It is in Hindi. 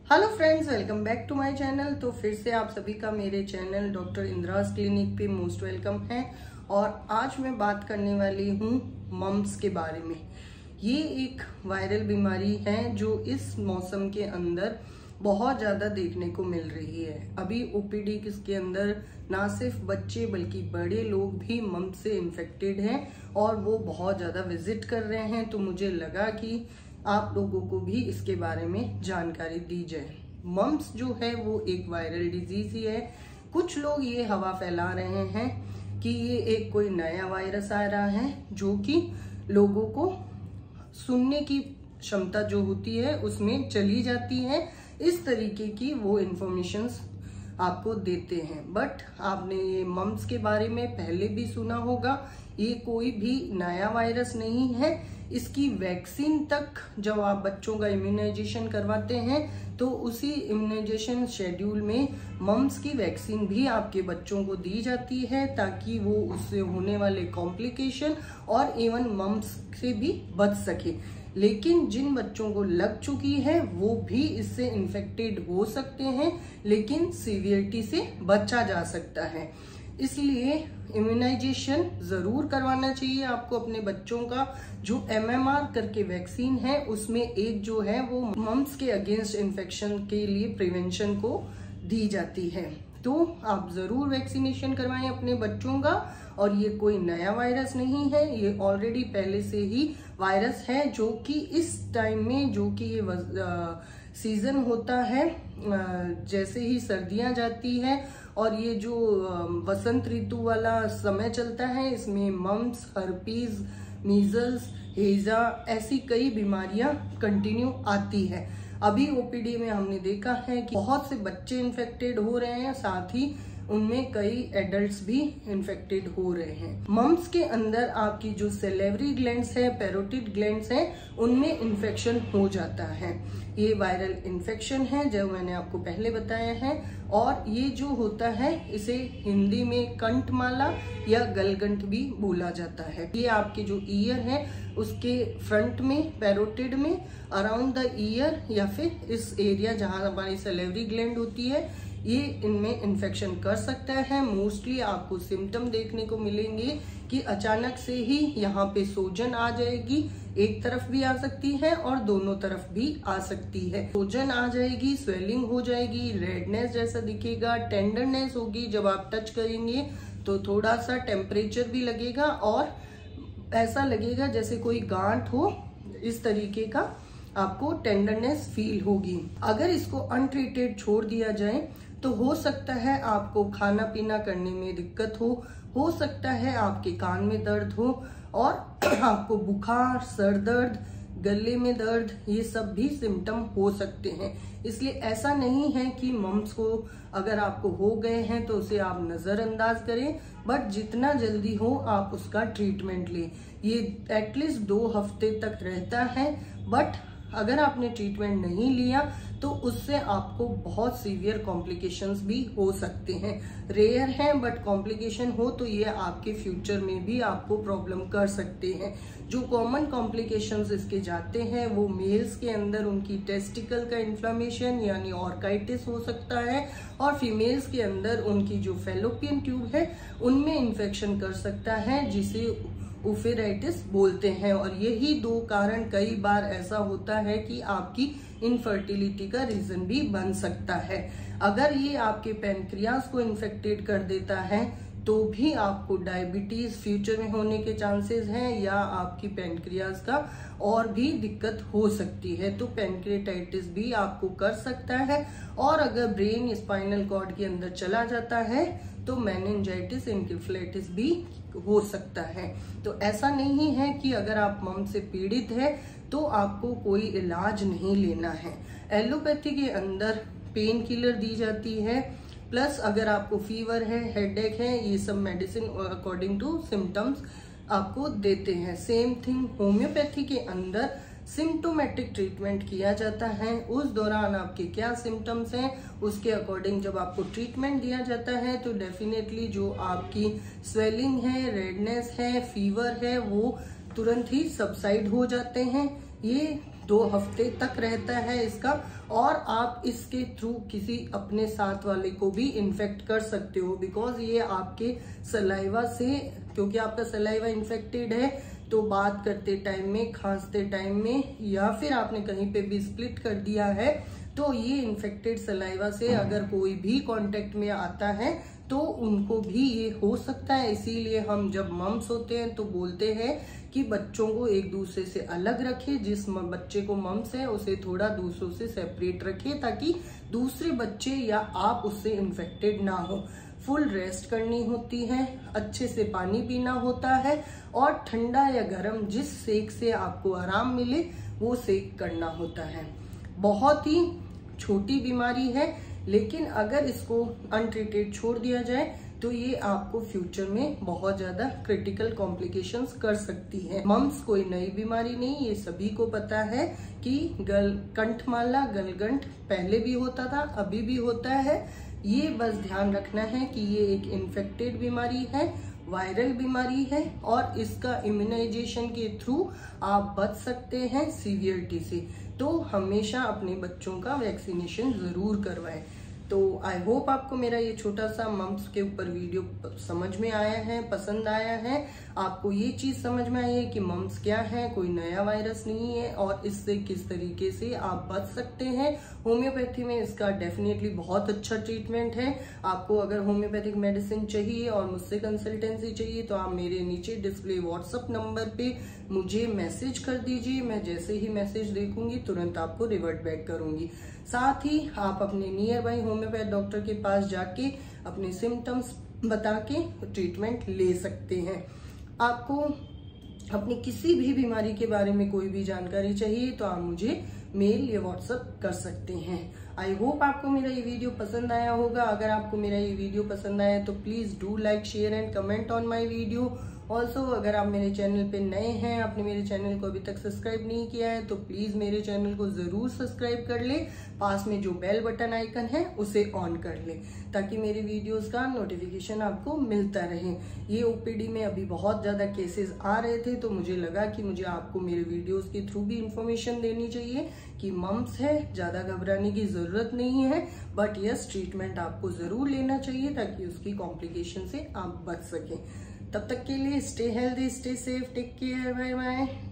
Hello friends, welcome back to my channel. तो फिर से आप सभी का मेरे चैनल डॉक्टर इंद्रास क्लिनिक पे मोस्ट वेलकम है। और आज मैं बात करने वाली हूँ मम्स के बारे में। ये एक वायरल बीमारी है जो इस मौसम के अंदर बहुत ज़्यादा देखने को मिल रही है। अभी ओपीडी के अंदर ना सिर्फ बच्चे बल्कि बड़े लोग भी मम्स से इन्फेक्टेड हैं और वो बहुत ज़्यादा विजिट कर रहे हैं। तो मुझे लगा कि आप लोगों को भी इसके बारे में जानकारी दी जाए। मम्स जो है वो एक वायरल डिजीज ही है। कुछ लोग ये हवा फैला रहे हैं कि ये एक कोई नया वायरस आ रहा है जो कि लोगों को सुनने की क्षमता जो होती है उसमें चली जाती है। इस तरीके की वो इंफॉर्मेशंस आपको देते हैं। बट आपने ये मम्स के बारे में पहले भी सुना होगा। ये कोई भी नया वायरस नहीं है। इसकी वैक्सीन तक जब आप बच्चों का इम्यूनाइजेशन करवाते हैं तो उसी इम्यूनाइजेशन शेड्यूल में मम्स की वैक्सीन भी आपके बच्चों को दी जाती है ताकि वो उससे होने वाले कॉम्प्लिकेशन और इवन मम्स से भी बच सके। लेकिन जिन बच्चों को लग चुकी है वो भी इससे इन्फेक्टेड हो सकते हैं, लेकिन सीवियरिटी से बचा जा सकता है। इसलिए इम्यूनाइजेशन जरूर करवाना चाहिए आपको अपने बच्चों का। जो MMR करके वैक्सीन है उसमें एक जो है वो मम्स के अगेंस्ट इन्फेक्शन के लिए प्रिवेंशन को दी जाती है। तो आप जरूर वैक्सीनेशन करवाएं अपने बच्चों का। और ये कोई नया वायरस नहीं है, ये ऑलरेडी पहले से ही वायरस है जो कि इस टाइम में जो कि ये सीजन होता है, जैसे ही सर्दियां जाती है और ये जो वसंत ऋतु वाला समय चलता है, इसमें मम्स, हर्पीज, मीजल्स, हेजा ऐसी कई बीमारियां कंटिन्यू आती है। अभी ओपीडी में हमने देखा है कि बहुत से बच्चे इन्फेक्टेड हो रहे हैं, साथ ही उनमें कई एडल्ट्स भी इन्फेक्टेड हो रहे हैं। मम्स के अंदर आपकी जो सेलेवरी ग्लैंड्स है, पैरोटिड ग्लैंड्स है, उनमें इन्फेक्शन हो जाता है। ये वायरल इन्फेक्शन है जो मैंने आपको पहले बताया है। और ये जो होता है इसे हिंदी में कंठमाला या गलगंठ भी बोला जाता है। ये आपके जो ईयर है उसके फ्रंट में, पैरोटिड में, अराउंड द ईयर या फिर इस एरिया जहां हमारी सेलेवरी ग्लैंड होती है, ये इनमें इन्फेक्शन कर सकता है। मोस्टली आपको सिम्टम देखने को मिलेंगे कि अचानक से ही यहाँ पे सूजन आ जाएगी। एक तरफ भी आ सकती है और दोनों तरफ भी आ सकती है। सूजन आ जाएगी, स्वेलिंग हो जाएगी, रेडनेस जैसा दिखेगा, टेंडरनेस होगी। जब आप टच करेंगे तो थोड़ा सा टेम्परेचर भी लगेगा और ऐसा लगेगा जैसे कोई गांठ हो, इस तरीके का आपको टेंडरनेस फील होगी। अगर इसको अनट्रीटेड छोड़ दिया जाए तो हो सकता है आपको खाना पीना करने में दिक्कत हो सकता है आपके कान में दर्द हो और आपको बुखार, सर दर्द, गले में दर्द, ये सब भी सिम्टम हो सकते हैं। इसलिए ऐसा नहीं है कि मम्स को अगर आपको हो गए हैं तो उसे आप नजरअंदाज करें, बट जितना जल्दी हो आप उसका ट्रीटमेंट लें। ये एटलीस्ट 2 हफ्ते तक रहता है, बट अगर आपने ट्रीटमेंट नहीं लिया तो उससे आपको बहुत सीवियर कॉम्प्लिकेशंस भी हो सकते हैं। रेयर हैं बट कॉम्प्लिकेशन हो तो ये आपके फ्यूचर में भी आपको प्रॉब्लम कर सकते हैं। जो कॉमन कॉम्प्लिकेशंस इसके जाते हैं वो मेल्स के अंदर उनकी टेस्टिकल का इन्फ्लेमेशन यानी ऑर्काइटिस हो सकता है, और फीमेल्स के अंदर उनकी जो फैलोपियन ट्यूब है उनमें इन्फेक्शन कर सकता है, जिसे ओफेराइटिस बोलते हैं। और यही 2 कारण कई बार ऐसा होता है कि आपकी इनफर्टिलिटी का रीजन भी बन सकता है। अगर ये आपके पैनक्रियाज को इन्फेक्टेड कर देता है तो भी आपको डायबिटीज फ्यूचर में होने के चांसेस हैं, या आपकी पैनक्रियाज का और भी दिक्कत हो सकती है। तो पैनक्रियाटाइटिस भी आपको कर सकता है। और अगर ब्रेन, स्पाइनल कॉर्ड के अंदर चला जाता है तो मेनिंजाइटिस, एन्केफेलाइटिस भी हो सकता है। तो ऐसा नहीं है कि अगर आप मम्स से पीड़ित है तो आपको कोई इलाज नहीं लेना है। एलोपैथी के अंदर पेन किलर दी जाती है, प्लस अगर आपको फीवर है, हेडेक है, ये सब मेडिसिन अकॉर्डिंग टू सिम्टम्स आपको देते हैं। सेम थिंग होम्योपैथी के अंदर सिम्टोमेटिक ट्रीटमेंट किया जाता है। उस दौरान आपके क्या सिम्टम्स हैं उसके अकॉर्डिंग जब आपको ट्रीटमेंट दिया जाता है तो डेफिनेटली जो आपकी स्वेलिंग है, रेडनेस है, फीवर है, वो तुरंत ही सबसाइड हो जाते हैं। ये 2 हफ्ते तक रहता है इसका, और आप इसके थ्रू किसी अपने साथ वाले को भी इन्फेक्ट कर सकते हो, बिकॉज ये आपके सलाइवा से, क्योंकि आपका सलाइवा इन्फेक्टेड है तो बात करते टाइम में, खांसते टाइम में, या फिर आपने कहीं पे भी स्प्लिट कर दिया है तो ये इन्फेक्टेड सलाइवा से अगर कोई भी कांटेक्ट में आता है तो उनको भी ये हो सकता है। इसीलिए हम जब मम्स होते हैं तो बोलते हैं कि बच्चों को एक दूसरे से अलग रखें, जिस बच्चे को मम्स है उसे थोड़ा दूसरों से सेपरेट रखें ताकि दूसरे बच्चे या आप उससे इन्फेक्टेड ना हो। फुल रेस्ट करनी होती है, अच्छे से पानी पीना होता है, और ठंडा या गर्म जिस सेक से आपको आराम मिले वो सेक करना होता है। बहुत ही छोटी बीमारी है, लेकिन अगर इसको अनट्रीटेड छोड़ दिया जाए तो ये आपको फ्यूचर में बहुत ज्यादा क्रिटिकल कॉम्प्लिकेशंस कर सकती है। मम्स कोई नई बीमारी नहीं, ये सभी को पता है कि कंठमाला, गलगंठ पहले भी होता था, अभी भी होता है। ये बस ध्यान रखना है कि ये एक इन्फेक्टेड बीमारी है, वायरल बीमारी है, और इसका इम्यूनाइजेशन के थ्रू आप बच सकते हैं सीवियरिटी से। तो हमेशा अपने बच्चों का वैक्सीनेशन जरूर करवाएं। तो आई होप आपको मेरा ये छोटा सा मम्स के ऊपर वीडियो समझ में आया है, पसंद आया है, आपको ये चीज समझ में आई है कि मम्स क्या है, कोई नया वायरस नहीं है, और इससे किस तरीके से आप बच सकते हैं। होम्योपैथी में इसका डेफिनेटली बहुत अच्छा ट्रीटमेंट है। आपको अगर होम्योपैथिक मेडिसिन चाहिए और मुझसे कंसल्टेंसी चाहिए तो आप मेरे नीचे डिस्प्ले व्हाट्सएप नंबर पे मुझे मैसेज कर दीजिए। मैं जैसे ही मैसेज देखूंगी तुरंत आपको रिवर्ट बैक करूंगी। साथ ही आप अपने नियर बाई होम्योपैथ डॉक्टर के पास जाके अपने सिम्टम्स बता के ट्रीटमेंट ले सकते हैं। आपको अपनी किसी भी बीमारी के बारे में कोई भी जानकारी चाहिए तो आप मुझे मेल या व्हाट्सएप कर सकते हैं। आई होप आपको मेरा ये वीडियो पसंद आया होगा। अगर आपको मेरा ये वीडियो पसंद आया तो please do like, share and comment on my video. Also अगर आप मेरे चैनल पे नए हैं, आपने मेरे चैनल को अभी तक सब्सक्राइब नहीं किया है तो प्लीज मेरे चैनल को जरूर सब्सक्राइब कर ले। पास में जो बेल बटन आइकन है उसे ऑन कर ले ताकि मेरे वीडियोस का नोटिफिकेशन आपको मिलता रहे। ये ओपीडी में अभी बहुत ज्यादा केसेस आ रहे थे तो मुझे लगा कि मुझे आपको मेरे वीडियोस के थ्रू भी इंफॉर्मेशन देनी चाहिए कि मम्स है, ज्यादा घबराने की जरूरत नहीं है, बट यस ट्रीटमेंट आपको जरूर लेना चाहिए ताकि उसकी कॉम्प्लिकेशन से आप बच सकें। तब तक के लिए stay healthy, stay safe, take care, bye bye.